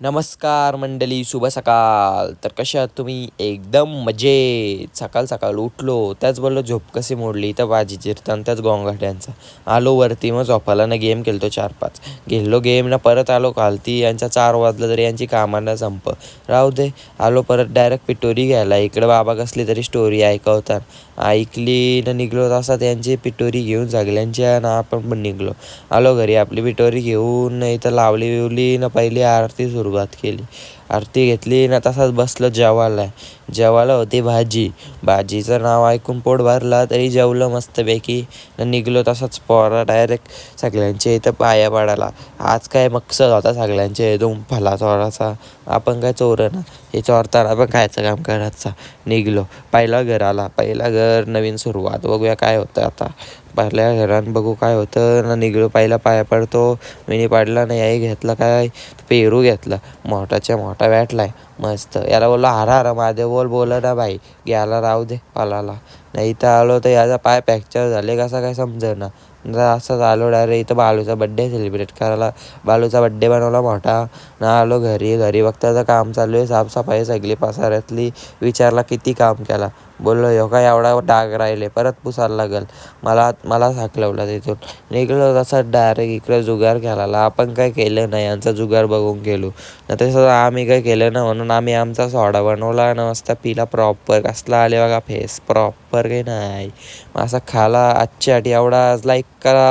नमस्कार मंडळी, शुभ सकाळ. तर कशा आहात तुम्ही? एकदम मजेत. सकाळ सकाळ उठलो, त्याच बोललो झोप कशी मोडली तर बाजी चिरताना त्याच गोंगाट्यांचा. आलो वरती, मग झोपाला ना गेम खेळतो 4-5. गेलो गेम ना, परत आलो खालती. यांचा 4 वाजलं तरी यांची कामाला संप. राहू दे. आलो परत डायरेक्ट पिटोरी घ्यायला. इकडे बाबा कसली तरी स्टोरी ऐकवतात. ऐकली ना निघलो तसा त्यांची पिटोरी घेऊन सगळ्यांच्या ना आपण पण निघलो. आलो घरी, आपली पिटोरी घेऊन इथं लावली बिवली ना, पहिली आरती सुरुवात केली. आरती घेतली ना, तसाच बसलो जेवायला. जेवायला होती भाजीचं नाव ऐकून पोट भरला तरी जेवलं मस्तपैकी. निघलो तसाच पोरा डायरेक्ट सगळ्यांच्या इथं पाया पडायला. आज काय मकसद होता सगळ्यांच्या इथून फला चोराचा. आपण काय चोर ना, हे चोरताना आपण खायचं काम करायचं. निघलो. पहिला घर आला, पहिला घर नवीन सुरुवात. बघूया काय होतं आता. पहिल्या घरात बघू काय होतं ना. निघलो, पहिला पाया पडतो. मिनी पाडला नाही, आई घेतला काय पेरू घेतला. मोठाच्या मोठा भेटलाय मस्त. याला बोललो हरा हरा महादेव बोल ना भाई. घ्यायला राहू दे पालाला. नाही इथं आलो तर याचा पाय फ्रॅक्चर झाले कसा काय समजेना. असंच आलो डायरेक्ट इथं बालूचा बड्डे सेलिब्रेट करायला. बालूचा बड्डे बनवला मोठा ना. आलो घरी बघता काम चालू आहे, साफसफाई सगळी पसाऱ्यातली. विचारला किती काम केला. बोललो ह्यो काय एवढा डाग राहिले, परत पुसायला लागल. मला हाकलवला तिथून. निघलो तसं डायरेक्ट इकडे जुगार खेळायला. आपण काय केलं नाही, यांचा जुगार बघून गेलो ना. तसं आम्ही काय केलं ना, म्हणून आम्ही आमचा सोडा बनवला ना, मस्त पिला प्रॉपर. कसला आले बघा फेस प्रॉपर काही नाही. असा खाला. आजच्या एवढा लाईक करा.